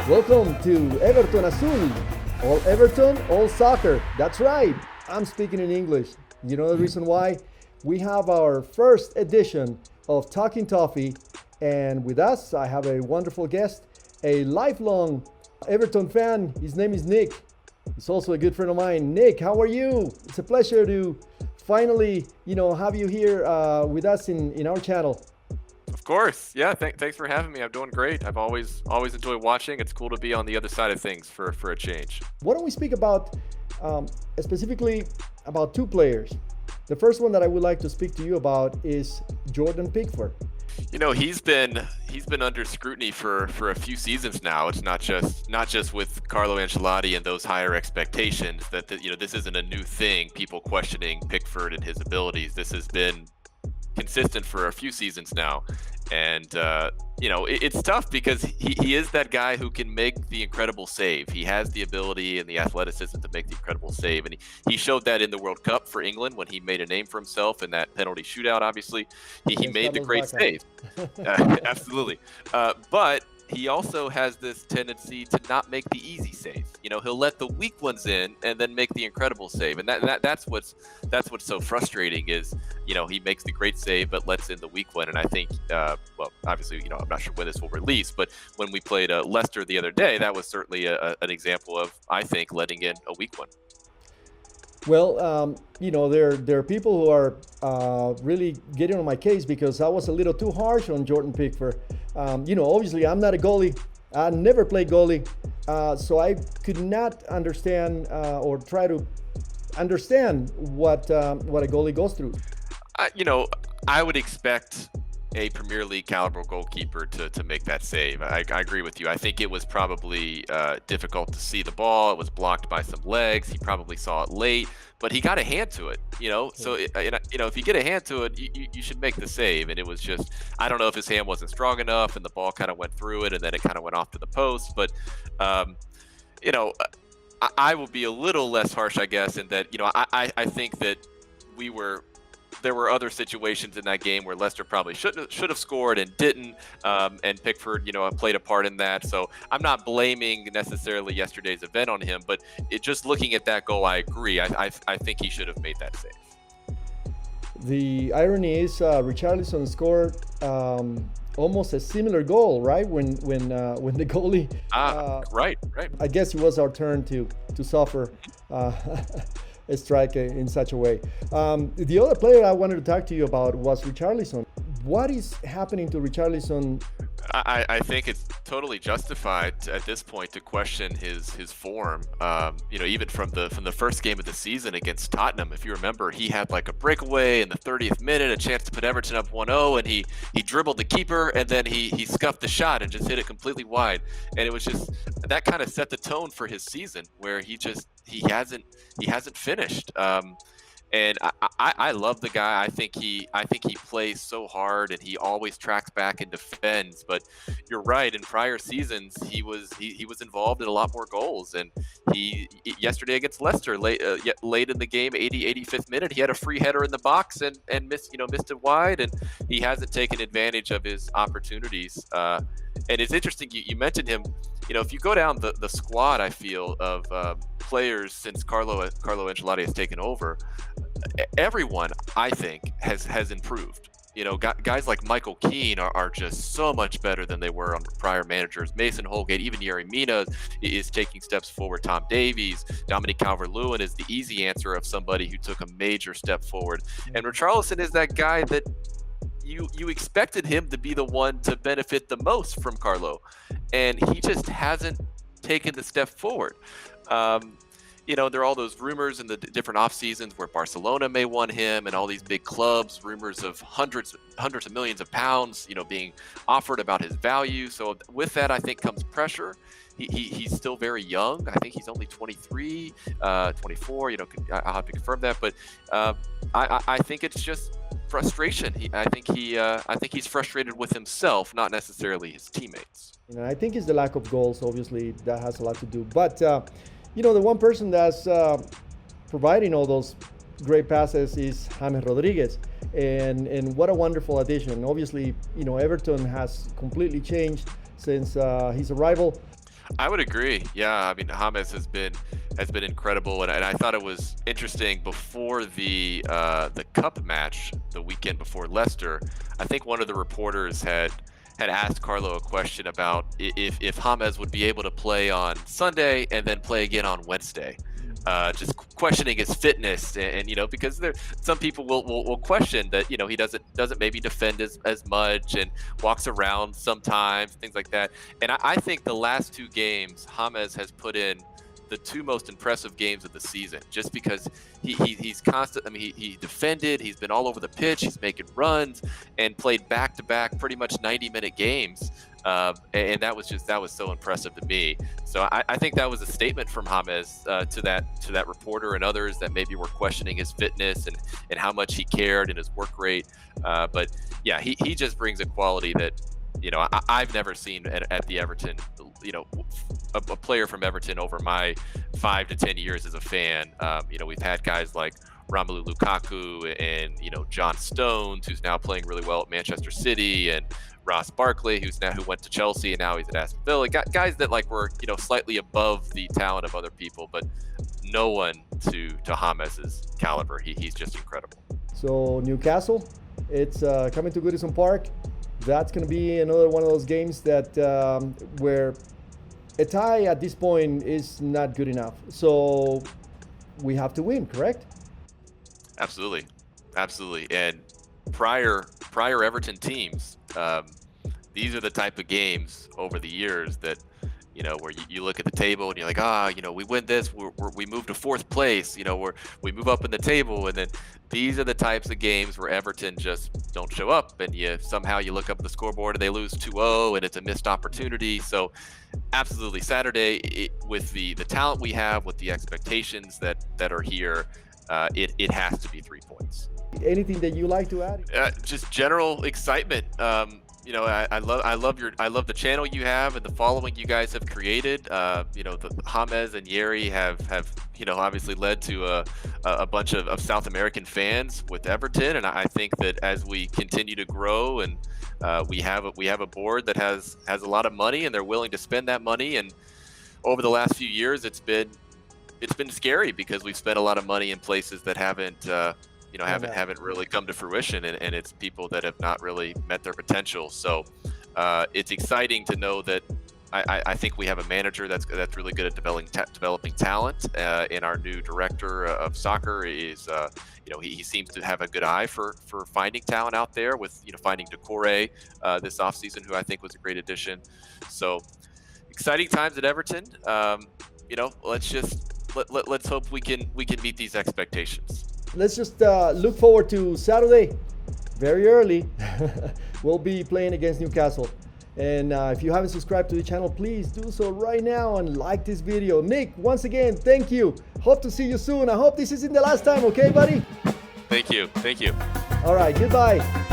Welcome to Everton Azul. All Everton, all soccer. That's right. I'm speaking in English. You know the reason why? We have our first edition of Talking Toffee, and with us, I have a wonderful guest, a lifelong Everton fan. His name is Nick. He's also a good friend of mine. Nick, how are you? It's a pleasure to finally, have you here with us in our channel. Of course. Yeah. Thanks for having me. I'm doing great. I've always enjoyed watching. It's cool to be on the other side of things for a change. Why don't we speak about specifically about two players? The first one that I would like to speak to you about is Jordan Pickford. He's been under scrutiny for a few seasons now. It's not just with Carlo Ancelotti and those higher expectations that this isn't a new thing. People questioning Pickford and his abilities. This has been consistent for a few seasons now, and it's tough because he is that guy who can make the incredible save. He has the ability and the athleticism to make the incredible save, and he showed that in the World Cup for England when he made a name for himself in that penalty shootout. Obviously, he made the great save. Absolutely, but he also has this tendency to not make the easy save. He'll let the weak ones in and then make the incredible save. And that's what's so frustrating is, he makes the great save but lets in the weak one. And I think, obviously, I'm not sure when this will release, but when we played Leicester the other day, that was certainly an example of, I think, letting in a weak one. Well, there are people who are really getting on my case because I was a little too harsh on Jordan Pickford. Obviously I'm not a goalie. I never played goalie, so I could not understand or try to understand what a goalie goes through. I would expect a Premier League caliber goalkeeper to make that save. I agree with you. I think it was probably difficult to see the ball. It was blocked by some legs. He probably saw it late, but he got a hand to it. So if you get a hand to it, you should make the save. And it was just, I don't know if his hand wasn't strong enough, and the ball kind of went through it, and then it kind of went off to the post. But I will be a little less harsh, I guess, in that I think that there were other situations in that game where Leicester probably should have scored and didn't, and Pickford, played a part in that. So I'm not blaming necessarily yesterday's event on him, but just looking at that goal, I agree. I think he should have made that save. The irony is Richarlison scored almost a similar goal, right? When the goalie. Right. I guess it was our turn to suffer. A strike in such a way. The other player I wanted to talk to you about was Richarlison. What is happening to Richarlison? I think it's totally justified at this point to question his form. Even from the first game of the season against Tottenham, if you remember, he had like a breakaway in the 30th minute, a chance to put Everton up 1-0, and he dribbled the keeper, and then he scuffed the shot and just hit it completely wide. And it was just that kind of set the tone for his season, where he hasn't finished. And I love the guy. I think he plays so hard, and he always tracks back and defends. But you're right. In prior seasons, he was involved in a lot more goals. And yesterday against Leicester, late in the game, 85th minute, he had a free header in the box and missed it wide. And he hasn't taken advantage of his opportunities. And it's interesting you mentioned him. If you go down the squad, I feel, of players since Carlo Ancelotti has taken over, everyone, I think, has improved. Guys like Michael Keane are just so much better than they were under prior managers. Mason Holgate, even Yerry Mina is taking steps forward. Tom Davies, Dominic Calvert-Lewin is the easy answer of somebody who took a major step forward. And Richarlison is that guy that you expected him to be the one to benefit the most from Carlo, and he just hasn't taken the step forward. There are all those rumors in the different off seasons where Barcelona may want him, and all these big clubs, rumors of hundreds of millions of pounds, being offered about his value. So with that, I think comes pressure. He's still very young. I think he's only 23, 24. I'll have to confirm that, but I think it's just frustration. I think he's frustrated with himself, not necessarily his teammates. I think it's the lack of goals. Obviously, that has a lot to do. But the one person that's providing all those great passes is James Rodriguez, and what a wonderful addition. Obviously, Everton has completely changed since his arrival. I would agree. Yeah, I mean, James has been incredible, and I thought it was interesting before the cup match the weekend before Leicester. I think one of the reporters had asked Carlo a question about if James would be able to play on Sunday and then play again on Wednesday. Just questioning his fitness, and because there some people will question that he doesn't maybe defend as much and walks around sometimes, things like that. And I think the last two games James has put in the two most impressive games of the season, just because he's constant. I mean, he defended, he's been all over the pitch, he's making runs, and played back to back pretty much 90-minute games. And that was so impressive to me. So I think that was a statement from James to that reporter and others that maybe were questioning his fitness and how much he cared and his work rate. But yeah, he just brings a quality that I've never seen at the Everton. A player from Everton over my 5 to 10 years as a fan. We've had guys like Romelu Lukaku and John Stones, who's now playing really well at Manchester City, and Ross Barkley, who went to Chelsea and now he's at Aston Villa. Got guys that were slightly above the talent of other people, but no one to James's caliber. He's just incredible. So Newcastle, it's coming to Goodison Park. That's going to be another one of those games that where a tie at this point is not good enough. So we have to win, correct? Absolutely. And prior Everton teams, these are the type of games over the years that where you look at the table and you're like, we win this, we move to fourth place, we move up in the table, and then these are the types of games where Everton just don't show up, and somehow you look up at the scoreboard and they lose 2-0 and it's a missed opportunity. So absolutely, Saturday, with the talent we have, with the expectations that are here, it has to be 3 points. Anything that you like to add? Just general excitement. I love the channel you have and the following you guys have created. The James and Yeri have obviously led to a bunch of South American fans with Everton, and I think that as we continue to grow and we have a board that has a lot of money and they're willing to spend that money, and over the last few years it's been scary because we've spent a lot of money in places that haven't really come to fruition, and it's people that have not really met their potential. So it's exciting to know that I think we have a manager that's really good at developing talent, and our new director of soccer is he seems to have a good eye for finding talent out there, with finding Decore this offseason, who I think was a great addition. So exciting times at Everton. Let's hope we can meet these expectations. Let's just look forward to Saturday, very early. We'll be playing against Newcastle. And if you haven't subscribed to the channel, please do so right now and like this video. Nick, once again, thank you. Hope to see you soon. I hope this isn't the last time, okay, buddy? Thank you. All right, goodbye.